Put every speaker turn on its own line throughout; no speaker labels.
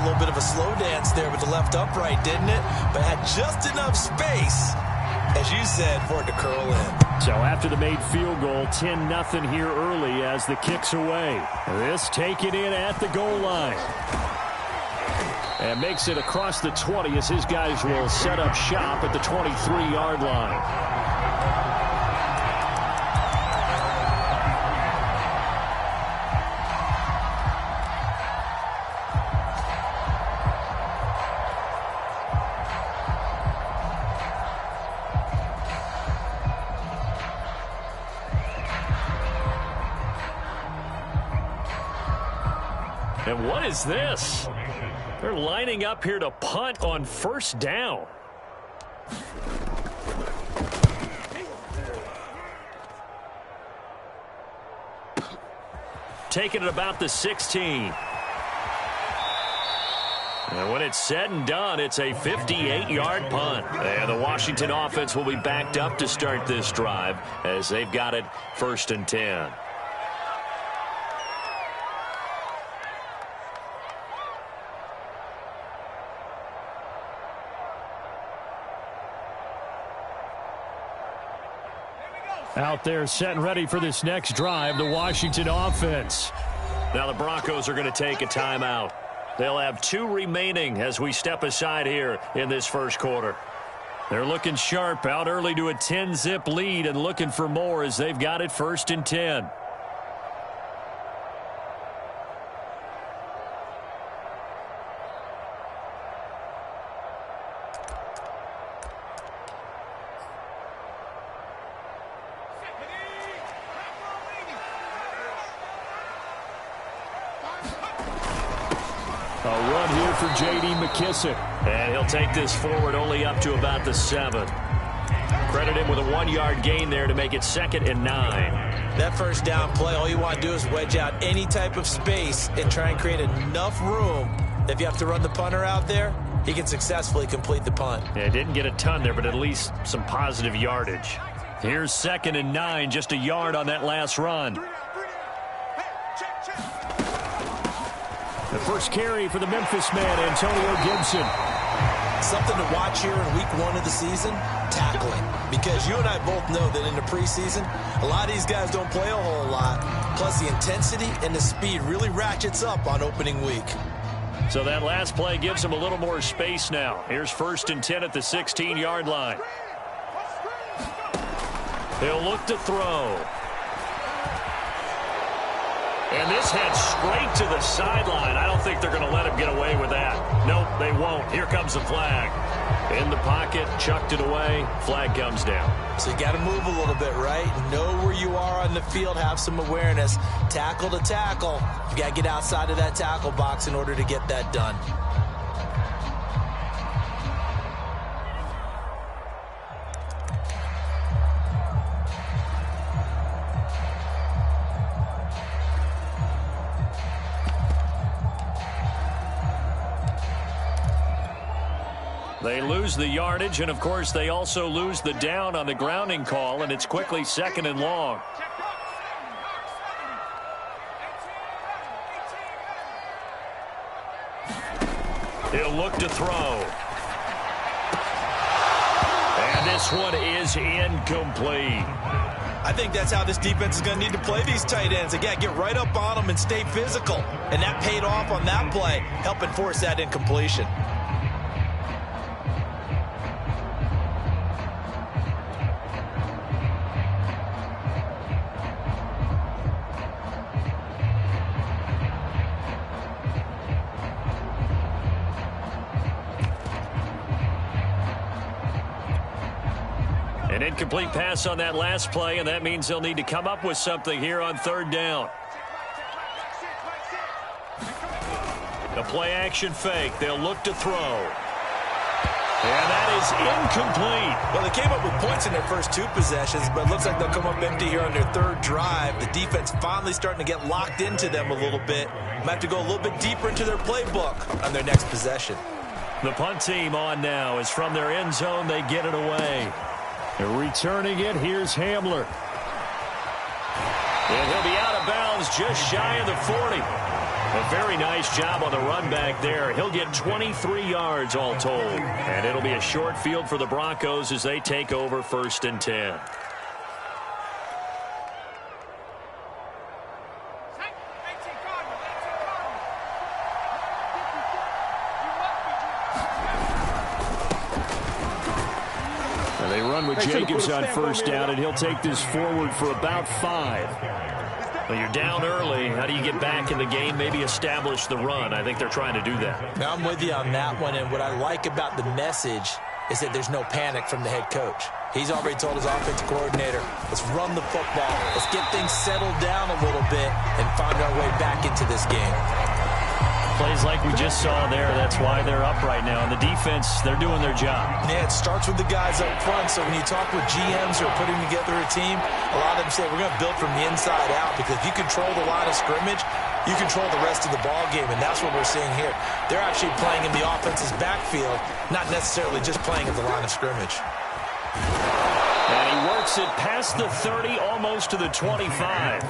a little bit of a slow dance there with the left upright, didn't it? But had just enough space, as you said, for it to curl in.
So after the made field goal, 10-0 here early as the kick's away. This taken in at the goal line. And makes it across the 20 as his guys will set up shop at the 23-yard line. And what is this? They're lining up here to punt on first down. Taking it about the 16. And when it's said and done, it's a 58-yard punt. And the Washington offense will be backed up to start this drive as they've got it 1st and 10. Out there set and ready for this next drive, the Washington offense. Now the Broncos are going to take a timeout. They'll have 2 remaining as we step aside here in this first quarter. They're looking sharp, out early to a 10-zip lead and looking for more as they've got it 1st and 10. A run here for J.D. McKissic. And he'll take this forward only up to about the 7. Credit him with a 1-yard gain there to make it 2nd and 9.
That first down play, all you want to do is wedge out any type of space and try and create enough room. If you have to run the punter out there, he can successfully complete the punt.
Yeah, didn't get a ton there, but at least some positive yardage. Here's 2nd and 9, just a yard on that last run. The first carry for the Memphis man, Antonio Gibson.
Something to watch here in week 1 of the season, tackling. Because you and I both know that in the preseason, a lot of these guys don't play a whole lot. Plus the intensity and the speed really ratchets up on opening week.
So that last play gives him a little more space now. Here's 1st and 10 at the 16-yard line. He'll look to throw. And this heads straight to the sideline. I don't think they're going to let him get away with that. Nope, they won't. Here comes the flag. In the pocket, chucked it away. Flag comes down.
So you got to move a little bit, right? Know where you are on the field. Have some awareness. Tackle to tackle. You got to get outside of that tackle box in order to get that done.
They lose the yardage, and, of course, they also lose the down on the grounding call, and it's quickly 2nd and long. He'll look to throw. And this one is incomplete.
I think that's how this defense is going to need to play these tight ends. Again, get right up on them and stay physical. And that paid off on that play, helping force that incompletion.
An incomplete pass on that last play, and that means they'll need to come up with something here on 3rd down. A play-action fake. They'll look to throw. And that is incomplete.
Well, they came up with points in their first 2 possessions, but it looks like they'll come up empty here on their 3rd drive. The defense finally starting to get locked into them a little bit. Might have to go a little bit deeper into their playbook on their next possession.
The punt team on now is from their end zone. They get it away. They're returning it. Here's Hamler. And he'll be out of bounds just shy of the 40. A very nice job on the run back there. He'll get 23 yards all told. And it'll be a short field for the Broncos as they take over 1st and 10. They run with Jacobs on 1st down, and he'll take this forward for about 5. Well, you're down early. How do you get back in the game, maybe establish the run? I think they're trying to do that.
Now, I'm with you on that one, and what I like about the message is that there's no panic from the head coach. He's already told his offensive coordinator, let's run the football. Let's get things settled down a little bit and find our way back into this game.
Plays like we just saw there, that's why they're up right now. And the defense, they're doing their job.
Yeah, it starts with the guys up front. So when you talk with GMs who are putting together a team, a lot of them say we're going to build from the inside out, because if you control the line of scrimmage, you control the rest of the ball game, and that's what we're seeing here. They're actually playing in the offense's backfield, not necessarily just playing at the line of scrimmage.
And he works it past the 30, almost to the 25.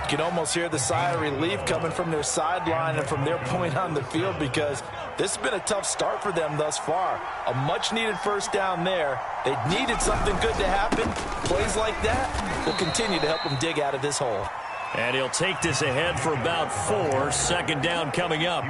You can almost hear the sigh of relief coming from their sideline and from their point on the field, because this has been a tough start for them thus far. A much-needed 1st down there. They needed something good to happen. Plays like that will continue to help them dig out of this hole.
And he'll take this ahead for about 4. 2nd down coming up.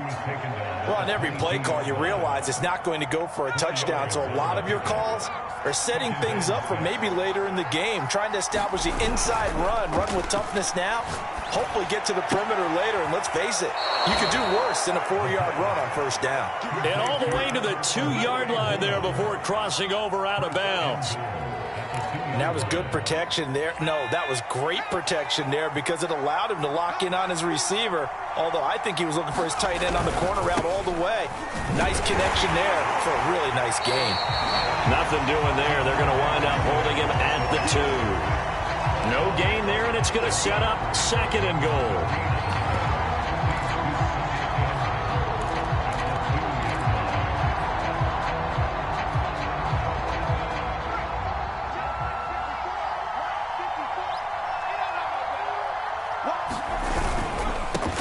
Well, on every play call, you realize it's not going to go for a touchdown, so a lot of your calls are setting things up for maybe later in the game, trying to establish the inside run with toughness now, hopefully get to the perimeter later, and let's face it, you could do worse than a 4-yard run on 1st down.
And all the way to the 2-yard line there before crossing over out of bounds.
And that was good protection there. No, that was great protection there, because it allowed him to lock in on his receiver, although I think he was looking for his tight end on the corner route all the way. Nice connection there for a really nice gain.
Nothing doing there. They're going to wind up holding him at the 2. No gain there, and it's going to set up 2nd and goal.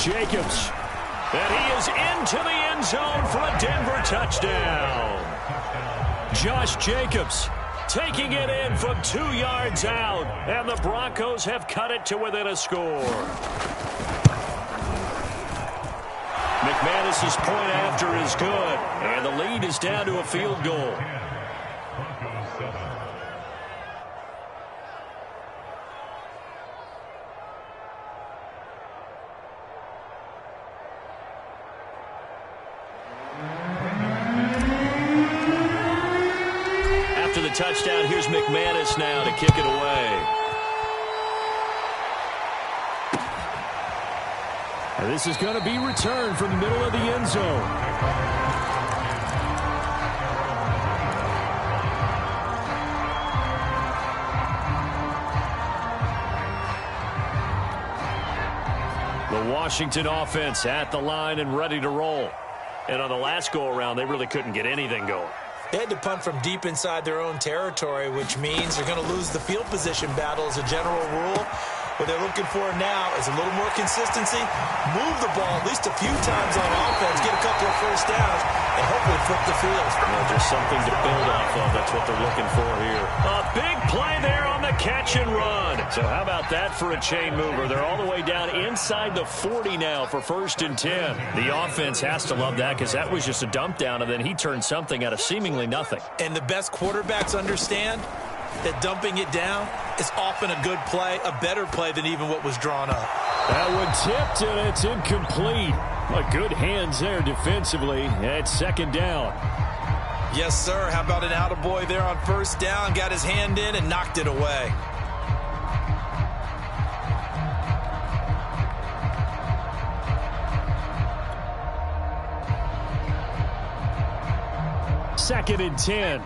Jacobs, and he is into the end zone for a Denver touchdown. Josh Jacobs taking it in from 2 yards out, and the Broncos have cut it to within a score. McManus's point after is good, and the lead is down to a field goal. After the touchdown, here's McManus now to kick it away. And this is going to be returned from the middle of the end zone. The Washington offense at the line and ready to roll. And on the last go-around, they really couldn't get anything going.
They had to punt from deep inside their own territory, which means they're going to lose the field position battle as a general rule. What they're looking for now is a little more consistency, move the ball at least a few times on offense, get a couple of 1st downs, and hopefully flip the field.
Well, there's something to build off of. That's what they're looking for here. A big play there on the catch and run. So how about that for a chain mover? They're all the way down inside the 40 now for 1st and 10. The offense has to love that, because that was just a dump down, and then he turned something out of seemingly nothing.
And the best quarterbacks understand that dumping it down is often a good play, a better play than even what was drawn up.
That one tipped, and it's incomplete. Well, good hands there defensively. It's 2nd down.
Yes, sir. How about an attaboy there on 1st down? Got his hand in and knocked it away.
Second and 10.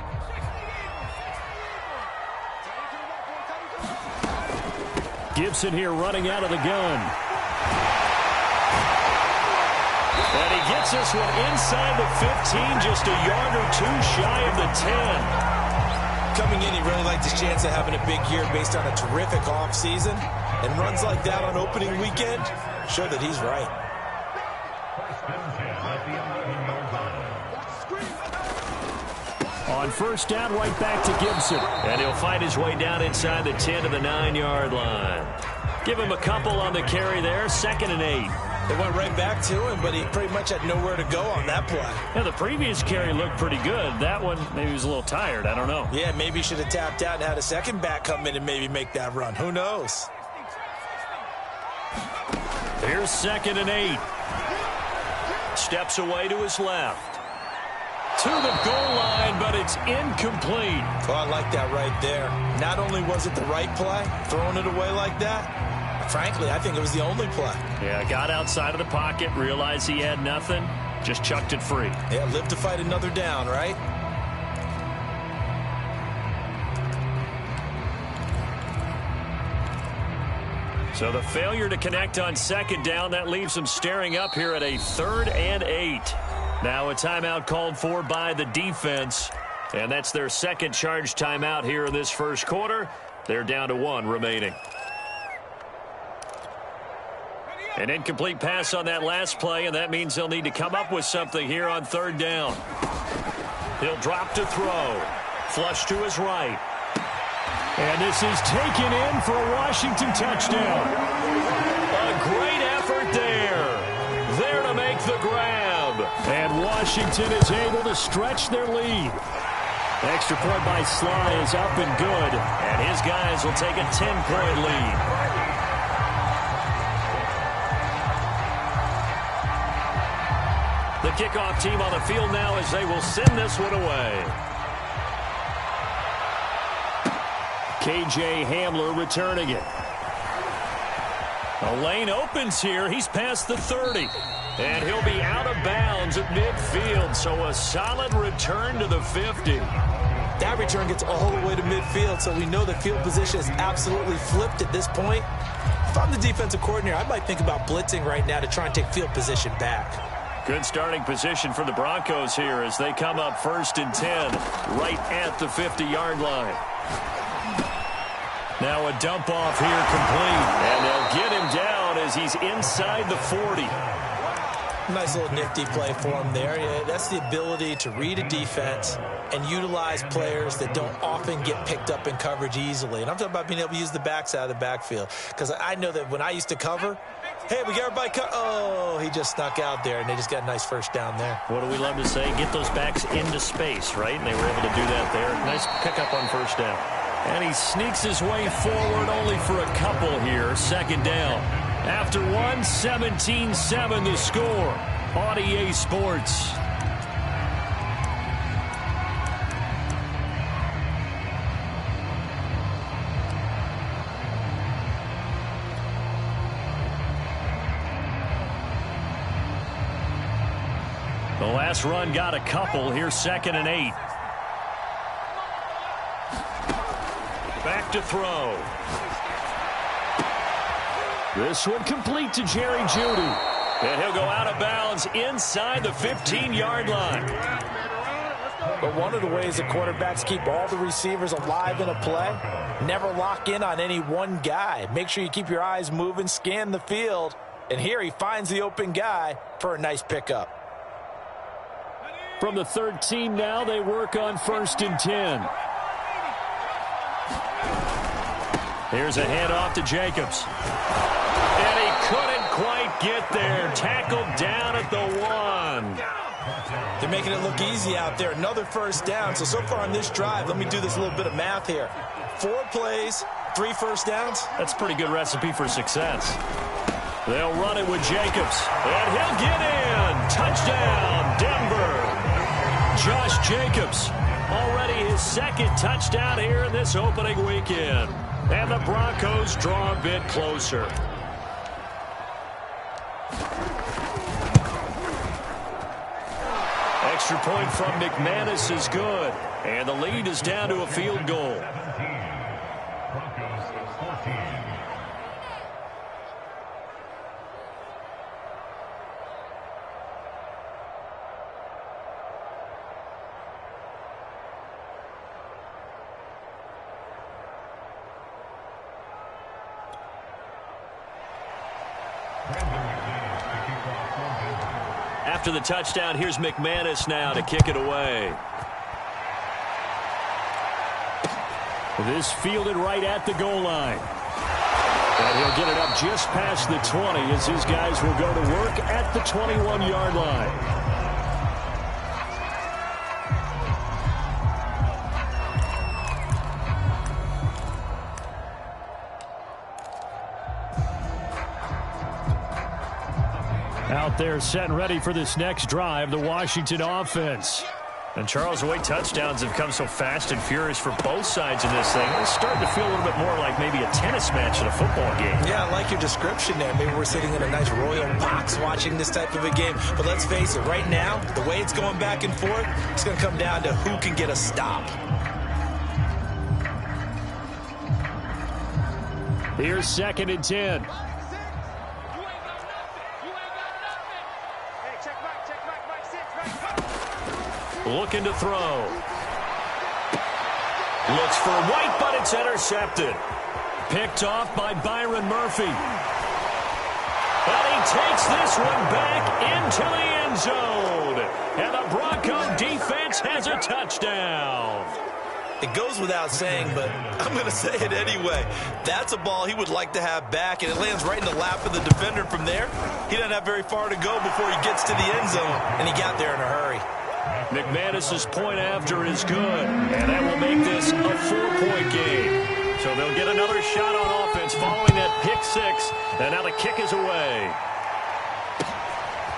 Gibson here running out of the gun. And he gets this one inside the 15, just a yard or 2 shy of the 10.
Coming in, he really liked his chance of having a big year based on a terrific offseason. And runs like that on opening weekend show that he's right.
On first down, right back to Gibson. And he'll fight his way down inside the 10 to the 9-yard line. Give him a couple on the carry there. 2nd and 8.
It went right back to him, but he pretty much had nowhere to go on that play.
Yeah, the previous carry looked pretty good. That one, maybe he was a little tired. I don't know.
Yeah, maybe he should have tapped out and had a second back come in and maybe make that run. Who knows?
Here's 2nd and 8. Steps away to his left. To the goal line, but it's incomplete.
Oh, I like that right there. Not only was it the right play, throwing it away like that, frankly, I think it was the only play.
Yeah, got outside of the pocket, realized he had nothing, just chucked it free.
Yeah, live to fight another down, right?
So the failure to connect on 2nd down, that leaves him staring up here at a 3rd and 8. Now a timeout called for by the defense, and that's their 2nd charge timeout here in this first quarter. They're down to 1 remaining. An incomplete pass on that last play, and that means they'll need to come up with something here on 3rd down. He'll drop to throw. Flush to his right. And this is taken in for a Washington touchdown. A great effort there. There to make the grab. And Washington is able to stretch their lead. Extra point by Sly is up and good. And his guys will take a 10-point lead. The kickoff team on the field now as they will send this one away. K.J. Hamler returning it. A lane opens here. He's past the 30. And he'll be out of bounds at midfield. So a solid return to the 50.
That return gets all the way to midfield, so we know the field position is absolutely flipped at this point. If I'm the defensive coordinator, I might think about blitzing right now to try and take field position back.
Good starting position for the Broncos here as they come up 1st and 10 right at the 50-yard line. Now a dump off here complete. And they'll get him down as he's inside the 40.
Nice little nifty play for him there. Yeah, that's the ability to read a defense and utilize players that don't often get picked up in coverage easily. And I'm talking about being able to use the backside of the backfield. Because I know that when I used to cover, hey, we got everybody oh, he just snuck out there, and they just got a nice first down there.
What do we love to say? Get those backs into space, right? And they were able to do that there. Nice pickup on first down. And he sneaks his way forward only for a couple here. 2nd down. After 1, 17-7 the score on EA Sports. The last run got a couple. Here's 2nd and 8. Back to throw. This one complete to Jerry Jeudy. And he'll go out of bounds inside the 15-yard line.
But one of the ways the quarterbacks keep all the receivers alive in a play, never lock in on any one guy. Make sure you keep your eyes moving, scan the field. And here he finds the open guy for a nice pickup.
From the 13 now, they work on 1st and 10. Here's a handoff to Jacobs. And he couldn't quite get there. Tackled down at the 1.
They're making it look easy out there. Another first down. So far on this drive, let me do this little bit of math here. 4 plays, 3 first downs.
That's a pretty good recipe for success. They'll run it with Jacobs. And he'll get in. Touchdown, Denver. Josh Jacobs, already his 2nd touchdown here in this opening weekend. And the Broncos draw a bit closer. Extra point from McManus is good. And the lead is down to a field goal. After the touchdown, here's McManus now to kick it away. This fielded right at the goal line. And he'll get it up just past the 20 as his guys will go to work at the 21-yard line. Out there set and ready for this next drive, the Washington offense. And Charles, the way touchdowns have come so fast and furious for both sides in this thing, it's starting to feel a little bit more like maybe a tennis match at a football game.
Yeah, I like your description there. Maybe we're sitting in a nice royal box watching this type of a game. But let's face it, right now, the way it's going back and forth, it's going to come down to who can get a stop.
Here's 2nd and 10. Looking to throw. Looks for White, but it's intercepted. Picked off by Byron Murphy. And he takes this one back into the end zone. And the Bronco defense has a touchdown.
It goes without saying, but I'm going to say it anyway. That's a ball he would like to have back, and it lands right in the lap of the defender from there. He doesn't have very far to go before he gets to the end zone, and he got there in a hurry.
McManus's point after is good, and that will make this a 4-point game. So they'll get another shot on offense following that pick six, and now the kick is away.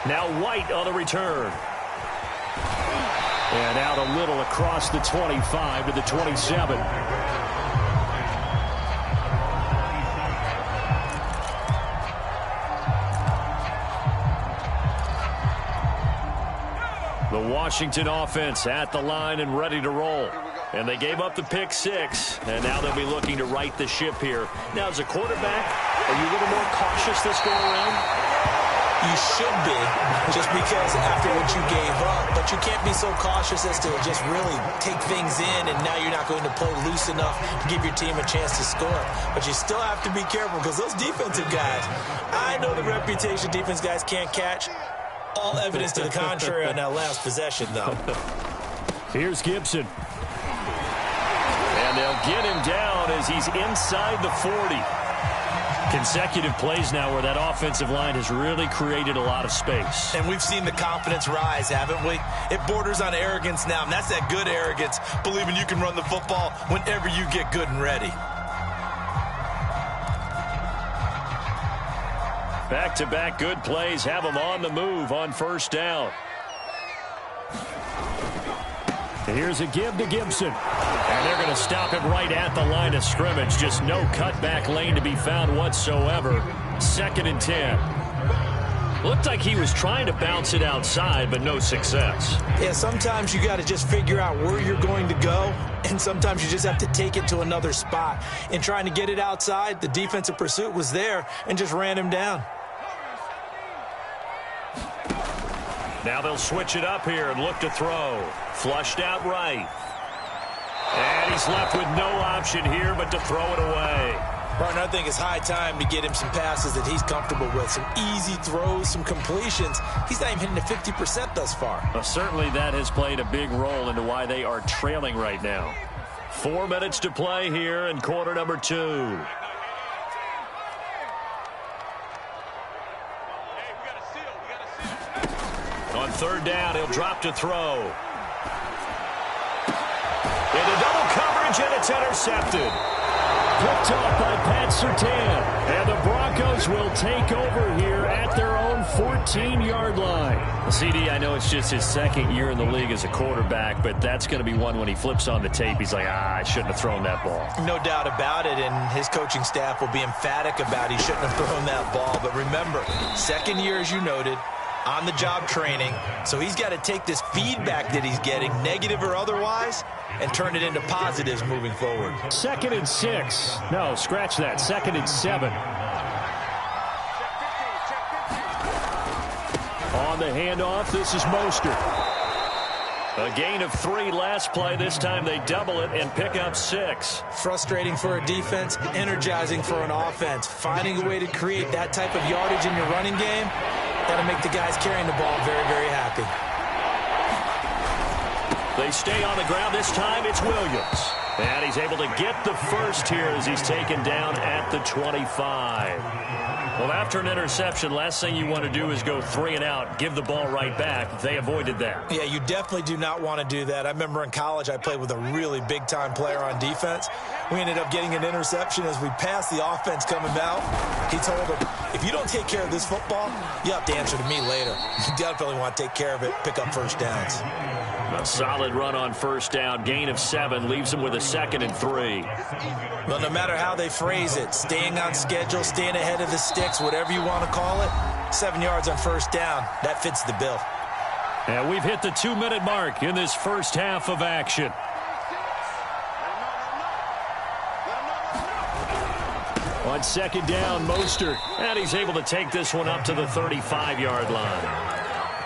Now White on the return. And out a little across the 25 to the 27. The Washington offense at the line and ready to roll. And they gave up the pick six, and now they'll be looking to right the ship here. Now, as a quarterback, are you a little more cautious this go around?
You should be, just because after what you gave up. But you can't be so cautious as to just really take things in, and now you're not going to play loose enough to give your team a chance to score. But you still have to be careful, because those defensive guys, I know the reputation defense guys can't catch. All evidence to the contrary on that last possession, though.
Here's Gibson. And they'll get him down as he's inside the 40. Consecutive plays now where that offensive line has really created a lot of space.
And we've seen the confidence rise, haven't we? It borders on arrogance now, and that's that good arrogance, believing you can run the football whenever you get good and ready.
Back-to-back good plays have them on the move on first down. Here's a give to Gibson. And they're going to stop him right at the line of scrimmage. Just no cutback lane to be found whatsoever. 2nd and 10. Looked like he was trying to bounce it outside, but no success.
Yeah, sometimes you got to just figure out where you're going to go, and sometimes you just have to take it to another spot. In trying to get it outside, the defensive pursuit was there and just ran him down.
Now they'll switch it up here and look to throw. Flushed out right. And he's left with no option here but to throw it away.
Partner, I think it's high time to get him some passes that he's comfortable with. Some easy throws, some completions. He's not even hitting the 50% thus far.
Well, certainly that has played a big role into why they are trailing right now. 4 minutes to play here in quarter number 2. On third down, he'll drop to throw. Into double coverage, and it's intercepted. Picked off by Pat Surtain. And the Broncos will take over here at their own 14-yard line. CD, I know it's just his second year in the league as a quarterback, but that's going to be one when he flips on the tape. He's like, I shouldn't have thrown that ball.
No doubt about it, and his coaching staff will be emphatic about he shouldn't have thrown that ball. But remember, second year, as you noted, on-the-job training, so he's got to take this feedback that he's getting, negative or otherwise, and turn it into positives moving forward.
2nd and 6. No, scratch that. 2nd and 7. On the handoff, this is Mostert. A gain of 3 last play. This time they double it and pick up 6.
Frustrating for a defense, energizing for an offense. Finding a way to create that type of yardage in your running game, that'll make the guys carrying the ball very, very happy.
They stay on the ground. This time it's Williams. And he's able to get the first here as he's taken down at the 25. Well, after an interception, last thing you want to do is go 3 and out, give the ball right back. They avoided that.
Yeah, you definitely do not want to do that. I remember in college I played with a really big-time player on defense. We ended up getting an interception as we passed the offense coming out. He told him, if you don't take care of this football, you have to answer to me later. You definitely want to take care of it, pick up first downs.
A solid run on first down, gain of 7, leaves him with a 2nd and 3.
Well, no matter how they phrase it, staying on schedule, staying ahead of the sticks, whatever you want to call it, 7 yards on first down, that fits the bill.
And we've hit the 2-minute mark in this first half of action. On second down, Mostert, and he's able to take this one up to the 35-yard line.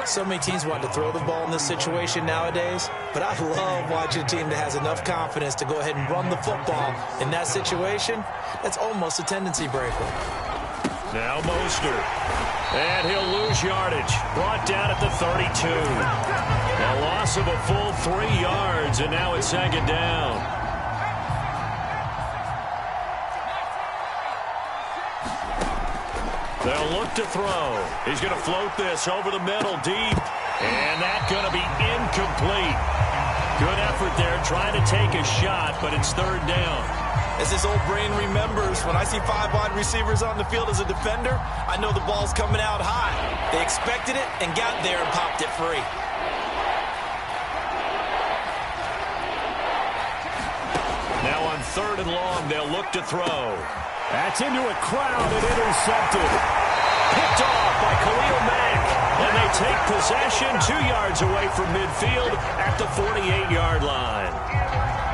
So many teams want to throw the ball in this situation nowadays, but I love watching a team that has enough confidence to go ahead and run the football in that situation. That's almost a tendency breaker.
Now Mostert, and he'll lose yardage. Brought down at the 32. A loss of a full 3 yards, and now it's second down. They'll look to throw. He's going to float this over the middle deep. And that's going to be incomplete. Good effort there trying to take a shot, but it's third down.
As his old brain remembers, when I see 5 wide receivers on the field as a defender, I know the ball's coming out high. They expected it and got there and popped it free.
Now on 3rd and long, they'll look to throw. That's into a crowd and intercepted. Picked off by Khalil Mack. And they take possession 2 yards away from midfield at the 48-yard line.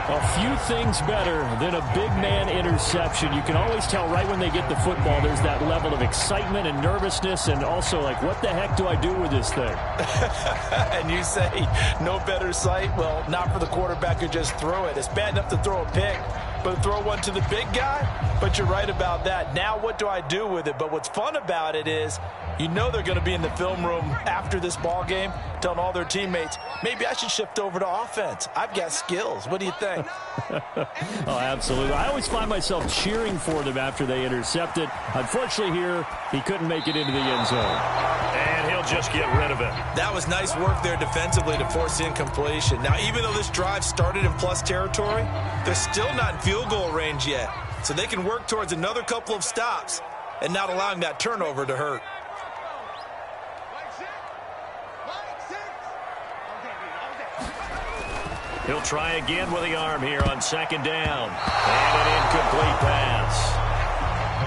A few things better than a big man interception. You can always tell right when they get the football, there's that level of excitement and nervousness and also like, what the heck do I do with this thing?
And you say, no better sight? Well, not for the quarterback who just threw it. It's bad enough to throw a pick, but throw one to the big guy? But you're right about that. Now what do I do with it? But what's fun about it is you know they're going to be in the film room after this ball game telling all their teammates, maybe I should shift over to offense. I've got skills. What do you think?
Oh, absolutely. I always find myself cheering for them after they intercept it. Unfortunately here, he couldn't make it into the end zone. And he'll just get rid of it.
That was nice work there defensively to force the incompletion. Now, even though this drive started in plus territory, they're still not in field goal range yet. So they can work towards another couple of stops and not allowing that turnover to hurt.
He'll try again with the arm here on second down. And an incomplete pass.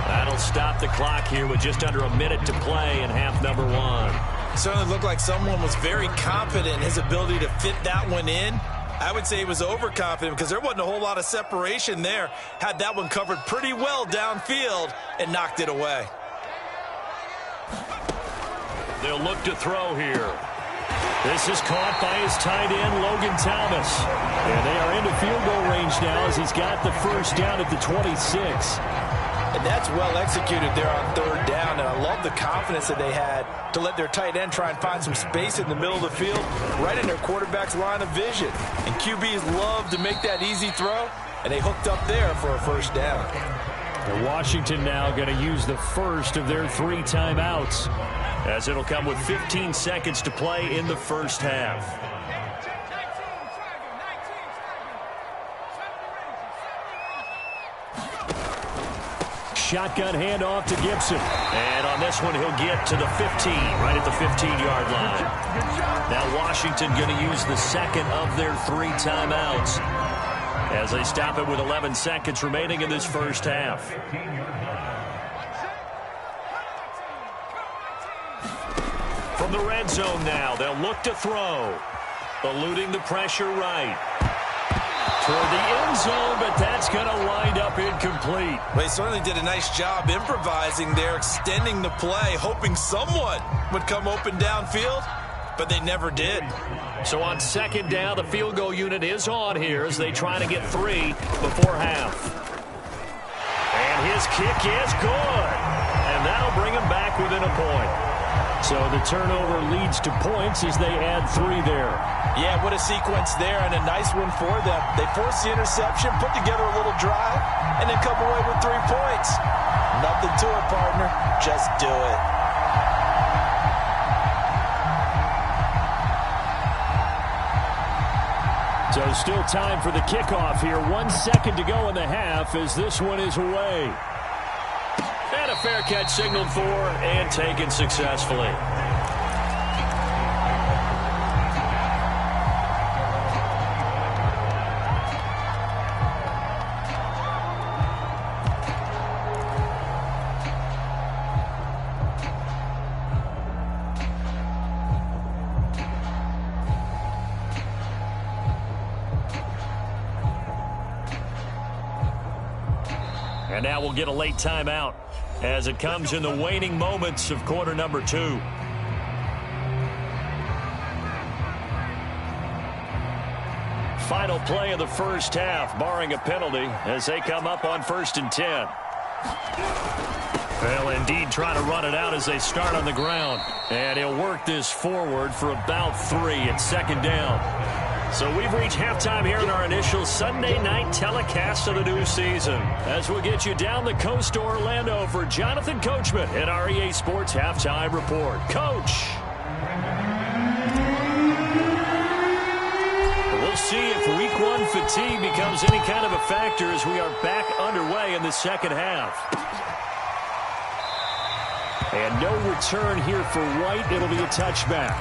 That'll stop the clock here with just under a minute to play in half number 1.
Certainly looked like someone was very confident in his ability to fit that one in. I would say he was overconfident because there wasn't a whole lot of separation there. Had that one covered pretty well downfield and knocked it away.
They'll look to throw here. This is caught by his tight end, Logan Thomas. And they are into field goal range now as he's got the first down at the 26.
And that's well executed there on third down. And I love the confidence that they had to let their tight end try and find some space in the middle of the field, right in their quarterback's line of vision. And QBs love to make that easy throw, and they hooked up there for a first down.
And Washington now going to use the first of their 3 timeouts, as it'll come with 15 seconds to play in the first half. Shotgun handoff to Gibson. And on this one, he'll get to the 15, right at the 15-yard line. Now Washington going to use the second of their 3 timeouts as they stop it with 11 seconds remaining in this first half. From the red zone now, they'll look to throw. Eluding the pressure right. Toward the end zone, but that's going to wind up incomplete.
They certainly did a nice job improvising there, extending the play, hoping someone would come open downfield, but they never did.
So on second down, the field goal unit is on here as they try to get 3 before half. And his kick is good. And that'll bring him back within a point. So the turnover leads to points as they add 3 there.
Yeah, what a sequence there, and a nice one for them. They force the interception, put together a little drive, and then come away with 3 points. Nothing to it, partner. Just do it.
So still time for the kickoff here. 1 second to go in the half as this one is away. And a fair catch signaled for and taken successfully. And now we'll get a late timeout as it comes in the waning moments of quarter number 2. Final play of the first half, barring a penalty, as they come up on 1st and 10. Well, indeed, try to run it out as they start on the ground. And he'll work this forward for about 3 at 2nd down. So we've reached halftime here in our initial Sunday night telecast of the new season. As we'll get you down the coast to Orlando for Jonathan Coachman at our EA Sports Halftime Report. Coach. We'll see if Week 1 fatigue becomes any kind of a factor as we are back underway in the second half. And no return here for White. It'll be a touchback.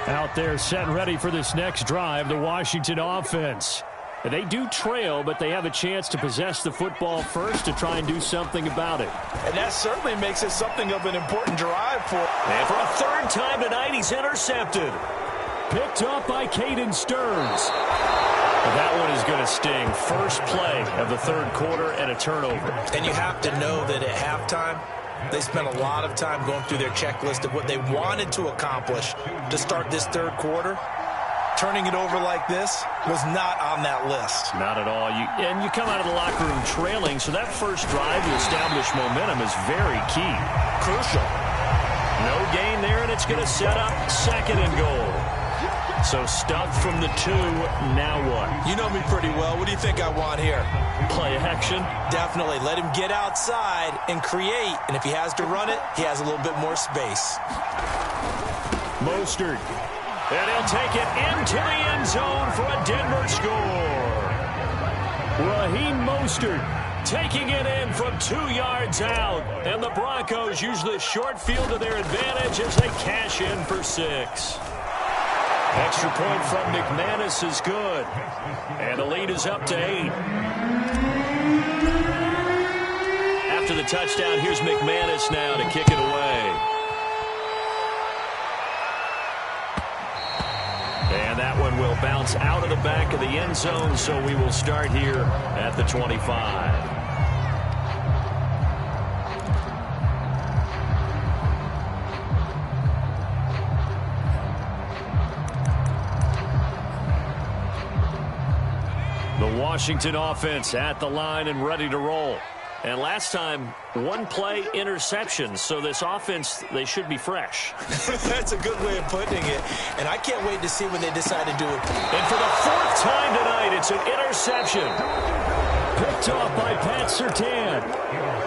Out there set and ready for this next drive, the Washington offense. They do trail, but they have a chance to possess the football first to try and do something about it.
And that certainly makes it something of an important drive for.
And for a 3rd time tonight, he's intercepted. Picked up by Caden Stearns. That one is going to sting. First play of the 3rd quarter and a turnover.
And you have to know that at halftime, they spent a lot of time going through their checklist of what they wanted to accomplish to start this 3rd quarter. Turning it over like this was not on that list.
Not at all. And you come out of the locker room trailing, so that first drive to establish momentum is very key.
Crucial.
No gain there, and it's going to set up 2nd and goal. So stuffed from the 2, now what?
You know me pretty well. What do you think I want here?
Play action?
Definitely. Let him get outside and create. And if he has to run it, he has a little bit more space.
Mostert. And he'll take it into the end zone for a Denver score. Raheem Mostert taking it in from 2 yards out. And the Broncos use the short field to their advantage as they cash in for 6. Extra point from McManus is good. And the lead is up to 8. After the touchdown, here's McManus now to kick it away. And that one will bounce out of the back of the end zone, so we will start here at the 25. The Washington offense at the line and ready to roll. And last time, 1 play interception. So this offense, they should be fresh.
That's a good way of putting it. And I can't wait to see when they decide to do it.
And for the 4th time tonight, it's an interception. Picked off by Pat Surtain.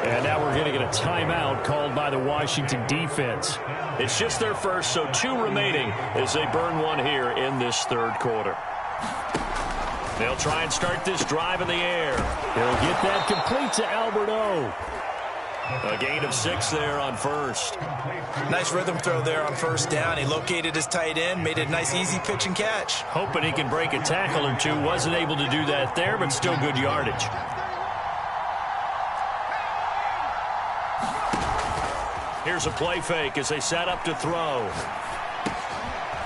And now we're going to get a timeout called by the Washington defense. It's just their first, so 2 remaining as they burn 1 here in this 3rd quarter. They'll try and start this drive in the air. He'll get that complete to Albert O. A gain of 6 there on 1st.
Nice rhythm throw there on 1st down. He located his tight end, made a nice easy pitch and catch.
Hoping he can break a tackle or 2. Wasn't able to do that there, but still good yardage. Here's a play fake as they set up to throw.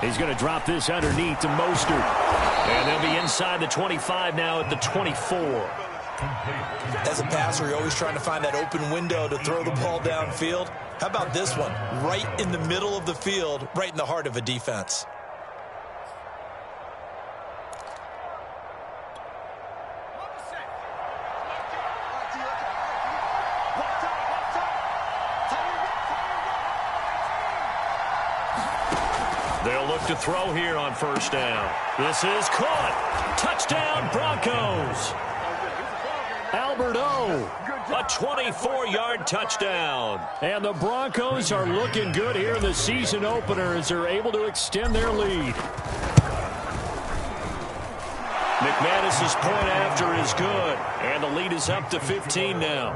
He's going to drop this underneath to Mostert. And they'll be inside the 25 now at the 24.
As a passer, you're always trying to find that open window to throw the ball downfield. How about this one? Right in the middle of the field, right in the heart of a defense.
They'll look to throw here on first down. This is caught. Touchdown, Broncos. Albert O, a 24-yard touchdown. And the Broncos are looking good here in the season opener as they're able to extend their lead. McManus's point after is good, and the lead is up to 15 now.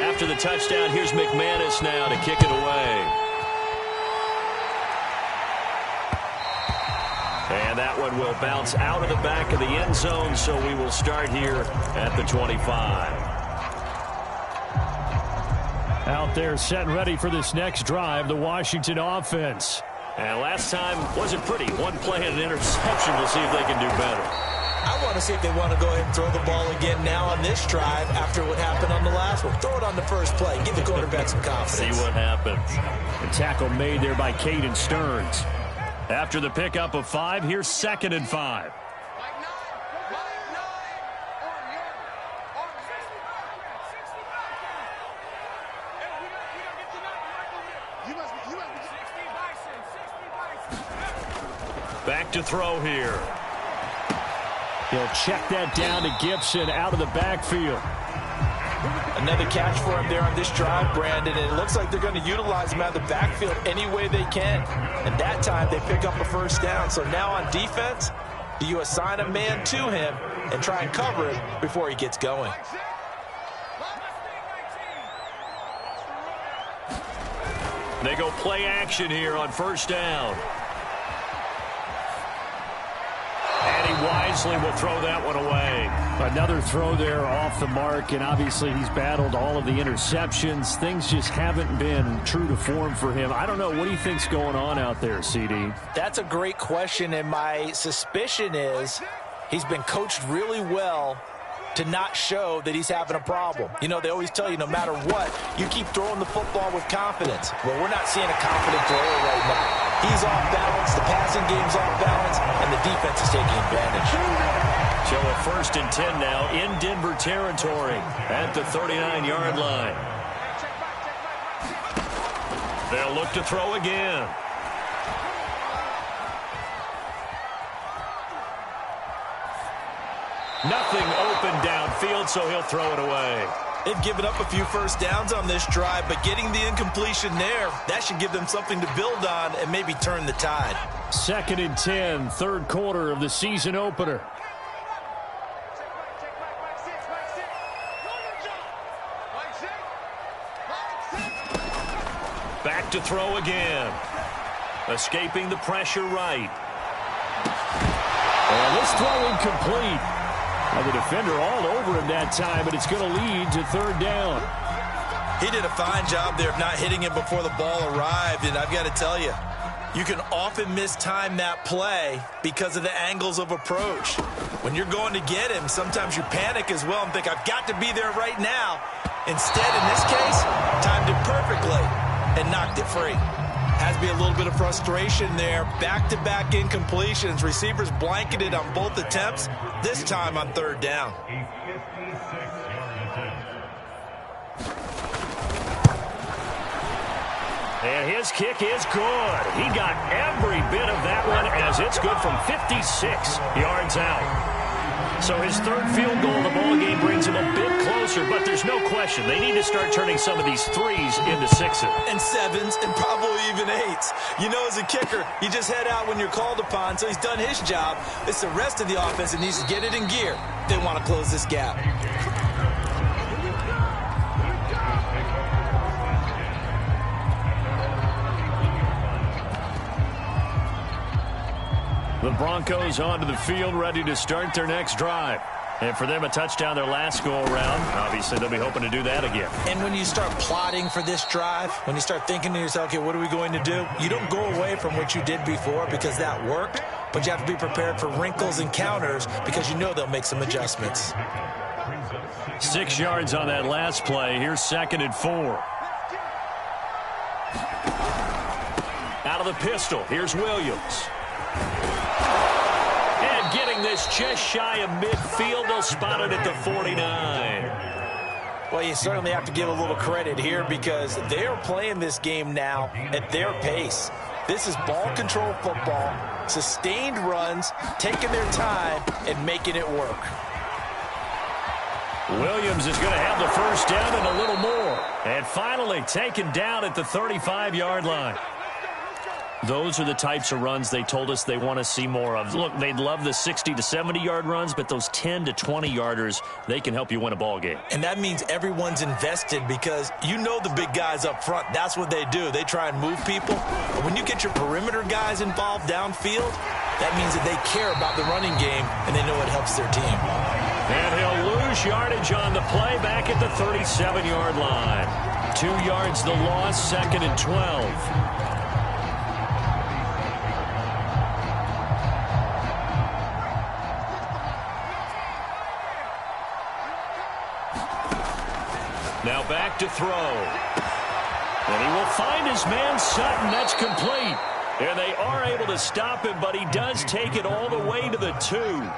After the touchdown, here's McManus now to kick it away. And that one will bounce out of the back of the end zone, so we will start here at the 25. Out there set and ready for this next drive, the Washington offense. And last time wasn't pretty. One play and an interception. We'll see if they can do better.
I want to see if they want to go ahead and throw the ball again now on this drive after what happened on the last one. Throw it on the first play. Give the quarterback some confidence.
See what happens. The tackle made there by Caden Stearns. After the pickup of 5, here's 2nd and 5. Back to throw here. He'll check that down to Gibson out of the backfield.
Another catch for him there on this drive, Brandon, and it looks like they're going to utilize him out of the backfield any way they can. And that time they pick up a first down. So now on defense, do you assign a man to him and try and cover it before he gets going?
They go play action here on first down. And he wisely will throw that one away. Another throw there off the mark, and obviously he's battled all of the interceptions. Things just haven't been true to form for him. I don't know. What do you think's going on out there, CD?
That's a great question, and my suspicion is he's been coached really well to not show that he's having a problem. You know, they always tell you no matter what, you keep throwing the football with confidence. Well, we're not seeing a confident thrower right now. He's off balance, the passing game's off balance, and the defense is taking advantage.
So a 1st and 10 now in Denver territory at the 39-yard line. They'll look to throw again. Nothing open downfield, so he'll throw it away.
They've given up a few first downs on this drive, but getting the incompletion there, that should give them something to build on and maybe turn the tide.
2nd and 10, 3rd quarter of the season opener. Back to throw again. Escaping the pressure right. And this throw incomplete. Now the defender all over him that time, but it's going to lead to 3rd down.
He did a fine job there of not hitting him before the ball arrived, and I've got to tell you, you can often mistime that play because of the angles of approach. When you're going to get him, sometimes you panic as well and think, I've got to be there right now. Instead, in this case, timed it perfectly and knocked it free. Has to be a little bit of frustration there. Back-to-back incompletions. Receivers blanketed on both attempts, this time on 3rd down.
And his kick is good. He got every bit of that one as it's good from 56 yards out. So his 3rd field goal of the ball game brings him a bit closer, but there's no question they need to start turning some of these 3s into 6s.
And 7s and probably even 8s. You know, as a kicker, you just head out when you're called upon, so he's done his job. It's the rest of the offense that needs to get it in gear. They want to close this gap.
The Broncos onto the field, ready to start their next drive. And for them, a touchdown their last go-around. Obviously, they'll be hoping to do that again.
And when you start plotting for this drive, when you start thinking to yourself, okay, what are we going to do? You don't go away from what you did before because that worked, but you have to be prepared for wrinkles and counters because you know they'll make some adjustments.
6 yards on that last play. Here's 2nd and 4. Out of the pistol, here's Williams. And getting this just shy of midfield, they'll spot it at the 49.
Well, you certainly have to give a little credit here because they are playing this game now at their pace. This is ball control football, sustained runs, taking their time, and making it work.
Williams is going to have the first down and a little more. And finally taken down at the 35-yard line. Those are the types of runs they told us they want to see more of. Look, they'd love the 60 to 70-yard runs, but those 10 to 20-yarders, they can help you win a ball game.
And that means everyone's invested because you know the big guys up front, that's what they do. They try and move people. But when you get your perimeter guys involved downfield, that means that they care about the running game and they know it helps their team.
And he'll lose yardage on the play back at the 37-yard line. 2 yards the loss, 2nd and 12. Now back to throw. And he will find his man Sutton. That's complete. And they are able to stop him, but he does take it all the way to the 2.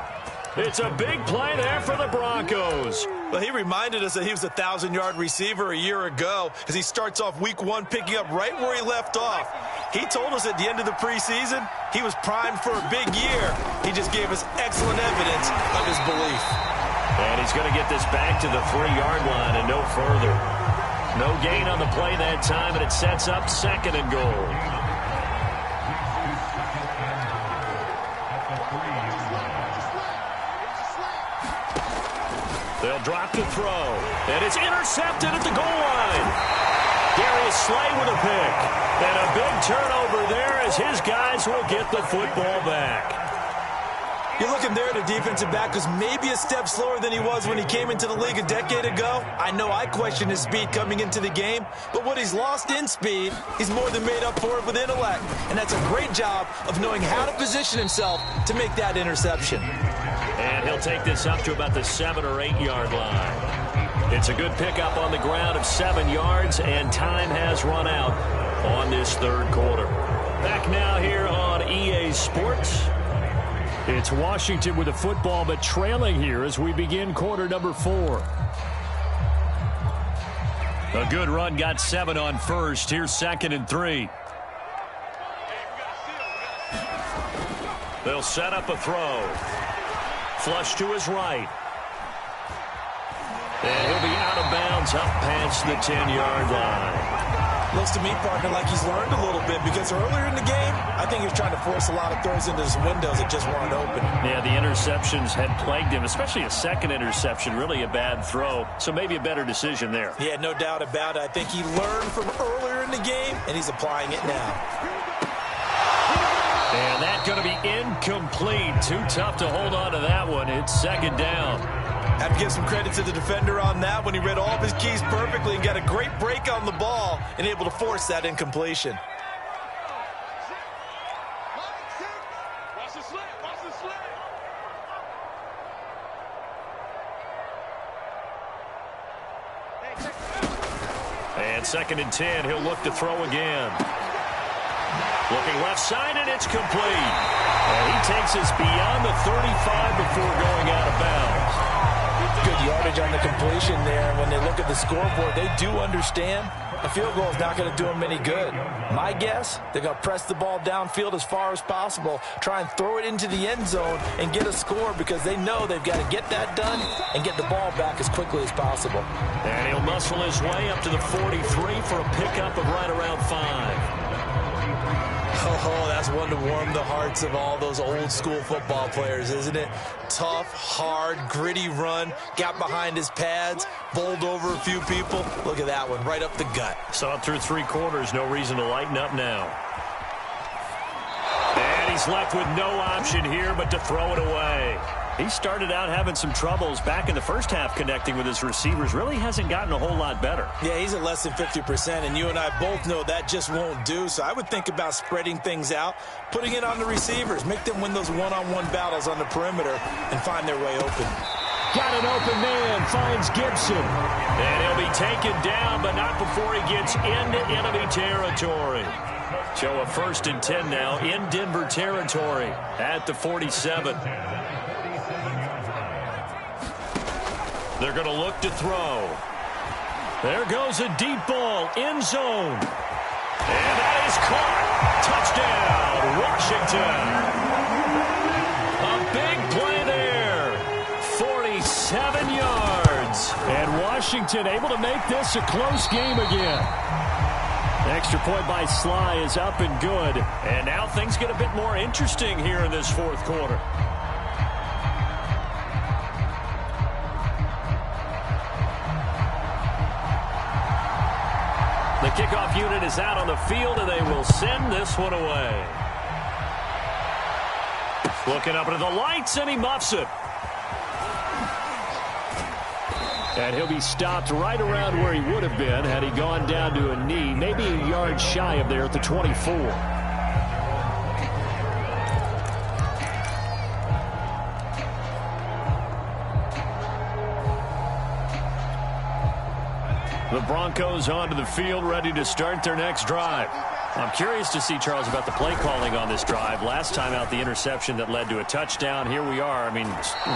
It's a big play there for the Broncos.
Well, he reminded us that he was a 1,000-yard receiver a year ago as he starts off week 1 picking up right where he left off. He told us at the end of the preseason he was primed for a big year. He just gave us excellent evidence of his belief.
And he's going to get this back to the 3-yard line and no further. No gain on the play that time, and it sets up 2nd and goal. They'll drop the throw, and it's intercepted at the goal line. Darius Slay with a pick, and a big turnover there as his guys will get the football back.
You're looking there at a defensive back who's maybe a step slower than he was when he came into the league a decade ago. I know I questioned his speed coming into the game, but what he's lost in speed, he's more than made up for it with intellect. And that's a great job of knowing how to position himself to make that interception.
And he'll take this up to about the 7 or 8 yard line. It's a good pickup on the ground of 7 yards, and time has run out on this 3rd quarter. Back now here on EA Sports. It's Washington with the football, but trailing here as we begin quarter number 4. A good run, got 7 on first. Here's 2nd and 3. They'll set up a throw. Flush to his right. And he'll be out of bounds up past the 10-yard line.
Looks to me, partner, like he's learned a little bit because earlier in the game, I think he was trying to force a lot of throws into his windows that just weren't open.
Yeah, the interceptions had plagued him, especially a second interception, really a bad throw. So maybe a better decision there.
Yeah, no doubt about it. I think he learned from earlier in the game, and he's applying it now.
And that's going to be incomplete. Too tough to hold on to that one. It's 2nd down.
Have to give some credit to the defender on that when he read all of his keys perfectly and got a great break on the ball and able to force that incompletion.
And 2nd and 10, he'll look to throw again. Looking left side, and it's complete. And he takes us beyond the 35 before going out of bounds.
Good yardage on the completion there. When they look at the scoreboard, they do understand a field goal is not going to do them any good. My guess, they're going to press the ball downfield as far as possible, try and throw it into the end zone and get a score because they know they've got to get that done and get the ball back as quickly as possible.
And he'll muscle his way up to the 43 for a pickup of right around 5.
Oh, that's one to warm the hearts of all those old school football players, isn't it? Tough, hard, gritty run, got behind his pads, bowled over a few people. Look at that one, right up the gut.
Saw it through 3 quarters, no reason to lighten up now. And he's left with no option here but to throw it away. He started out having some troubles back in the first half connecting with his receivers. Really hasn't gotten a whole lot better.
Yeah, he's at less than 50%, and you and I both know that just won't do. So I would think about spreading things out, putting it on the receivers, make them win those one-on-one battles on the perimeter and find their way open.
Got an open man, finds Gibson. And he'll be taken down, but not before he gets into enemy territory. So a 1st and 10 now in Denver territory at the 47. They're going to look to throw. There goes a deep ball, end zone. And that is caught. Touchdown, Washington. A big play there. 47 yards. And Washington able to make this a close game again. Extra point by Sly is up and good. And now things get a bit more interesting here in this 4th quarter. The kickoff unit is out on the field, and they will send this one away. Looking up into the lights, and he muffs it. And he'll be stopped right around where he would have been had he gone down to a knee, maybe a yard shy of there at the 24. The Broncos onto the field, ready to start their next drive. I'm curious to see, Charles, about the play calling on this drive. Last time out, the interception that led to a touchdown. Here we are. I mean,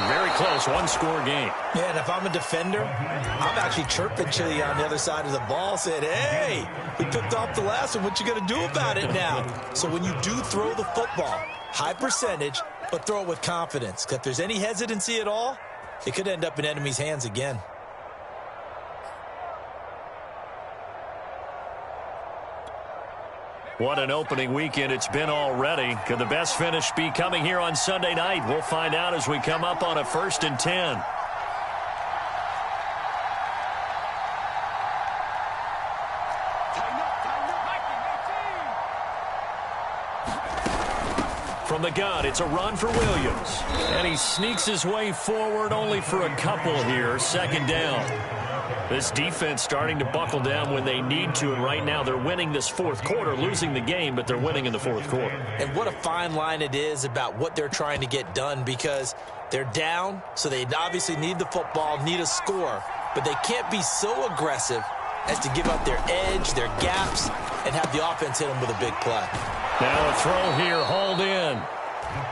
very close, one-score game.
Yeah, and if I'm a defender, I'm actually chirping Chili on the other side of the ball, saying, hey, we picked off the last one. What you going to do about it now? So when you do throw the football, high percentage, but throw it with confidence. Because if there's any hesitancy at all, it could end up in enemy's hands again.
What an opening weekend it's been already. Could the best finish be coming here on Sunday night? We'll find out as we come up on a 1st and 10. From the gun, it's a run for Williams. And he sneaks his way forward only for a couple here. 2nd down. This defense starting to buckle down when they need to, and right now they're winning this 4th quarter, losing the game, but they're winning in the 4th quarter.
And what a fine line it is about what they're trying to get done, because they're down, so they obviously need the football, need a score, but they can't be so aggressive as to give up their edge, their gaps, and have the offense hit them with a big play.
Now a throw here, hauled in.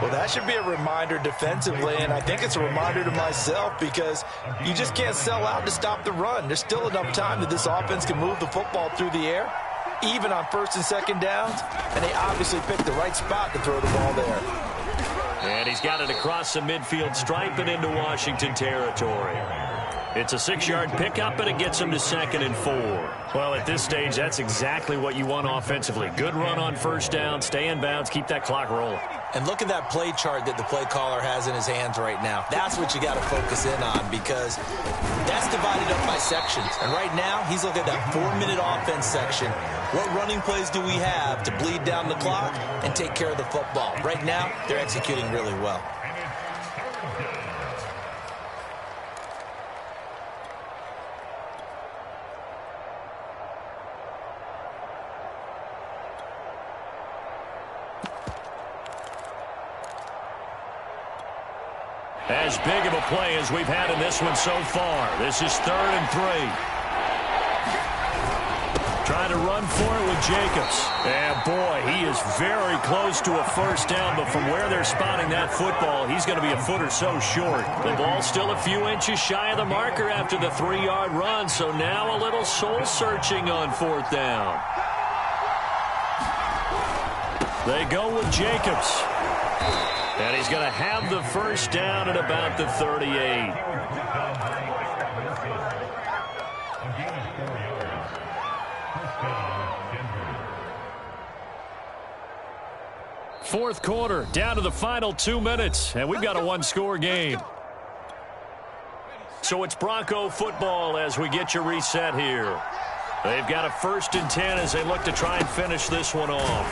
Well, that should be a reminder defensively, and I think it's a reminder to myself, because you just can't sell out to stop the run. There's still enough time that this offense can move the football through the air, even on 1st and 2nd downs, and they obviously picked the right spot to throw the ball there.
And he's got it across the midfield stripe and into Washington territory. It's a 6-yard pickup, and it gets him to 2nd and 4. Well, at this stage, that's exactly what you want offensively. Good run on 1st down, stay in bounds, keep that clock rolling.
And look at that play chart that the play caller has in his hands right now. That's what you got to focus in on, because that's divided up by sections. And right now, he's looking at that 4-minute offense section. What running plays do we have to bleed down the clock and take care of the football? Right now, they're executing really well.
As big of a play as we've had in this one so far. This is 3rd and 3. Trying to run for it with Jacobs. And boy, he is very close to a 1st down, but from where they're spotting that football, he's going to be a foot or so short. The ball's still a few inches shy of the marker after the 3-yard run, so now a little soul-searching on 4th down. They go with Jacobs. And he's going to have the 1st down at about the 38. Fourth quarter, down to the final 2 minutes, and we've got a 1-score game. So it's Bronco football as we get you reset here. They've got a 1st and 10 as they look to try and finish this one off.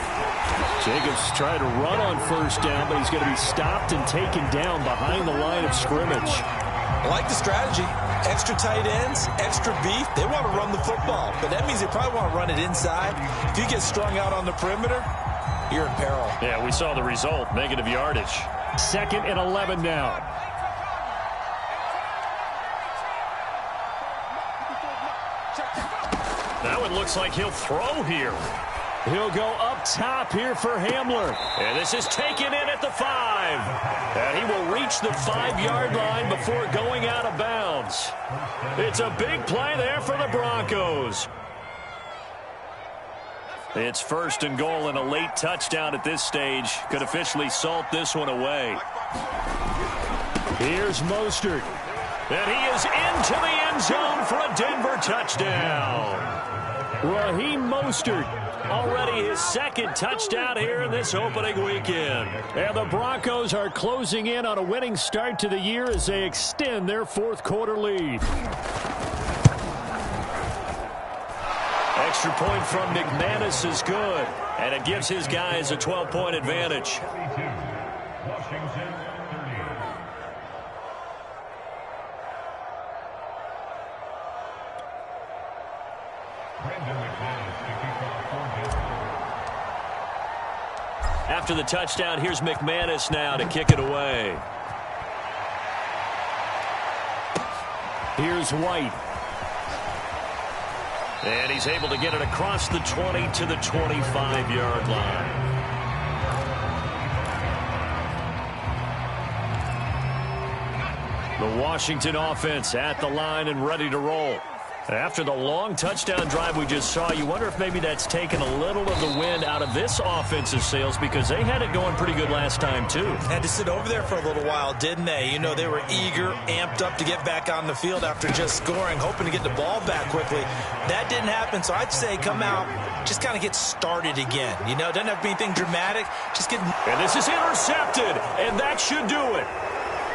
Jacobs tried to run on 1st down, but he's going to be stopped and taken down behind the line of scrimmage.
I like the strategy. Extra tight ends, extra beef. They want to run the football, but that means they probably want to run it inside. If you get strung out on the perimeter, you're in peril.
Yeah, we saw the result, negative yardage.
2nd and 11 now.
Now it looks like he'll throw here.
He'll go up top here for Hamler.
And this is taken in at the 5. And he will reach the 5-yard line before going out of bounds. It's a big play there for the Broncos. It's 1st and goal, and a late touchdown at this stage could officially salt this one away.
Here's Mostert.
And he is into the end zone for a Denver touchdown.
Raheem Mostert.
Already his 2nd touchdown here in this opening weekend.
And the Broncos are closing in on a winning start to the year as they extend their 4th quarter lead.
Extra point from McManus is good, and it gives his guys a 12-point advantage. After the touchdown, here's McManus now to kick it away.
Here's White.
And he's able to get it across the 20 to the 25-yard line. The Washington offense at the line and ready to roll. After the long touchdown drive we just saw, you wonder if maybe that's taken a little of the wind out of this offensive sails, because they had it going pretty good last time, too.
Had to sit over there for a little while, didn't they? You know, they were eager, amped up to get back on the field after just scoring, hoping to get the ball back quickly. That didn't happen, so I'd say come out, just kind of get started again. You know, it doesn't have to be anything dramatic. Just get...
And this is intercepted, and that should do it.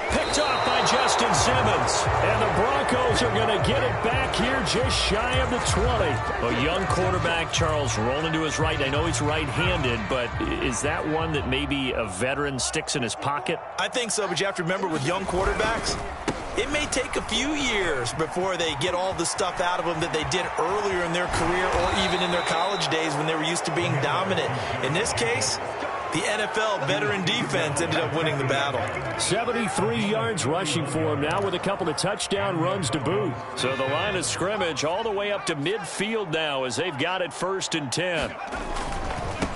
Picked off by Justin Simmons.
And the Broncos are going to get it back here just shy of the 20.
A young quarterback, Charles, rolling to his right. I know he's right-handed, but is that one that maybe a veteran sticks in his pocket?
I think so, but you have to remember with young quarterbacks, it may take a few years before they get all the stuff out of them that they did earlier in their career or even in their college days when they were used to being dominant. In this case, the NFL veteran defense ended up winning the battle.
73 yards rushing for him now with a couple of touchdown runs to boot.
So the line of scrimmage all the way up to midfield now as they've got it 1st and 10.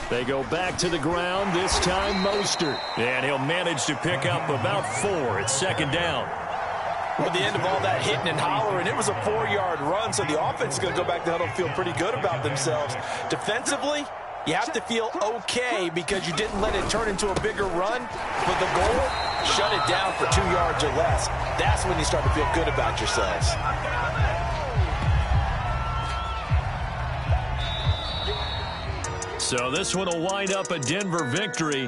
They go back to the ground, this time Mostert.
And he'll manage to pick up about 4. It's 2nd down.
At the end of all that hitting and hollering, it was a 4-yard run, so the offense is going to go back to huddle and feel pretty good about themselves. Defensively, you have to feel okay because you didn't let it turn into a bigger run. But the goal, shut it down for 2 yards or less. That's when you start to feel good about yourselves.
So this one will wind up a Denver victory.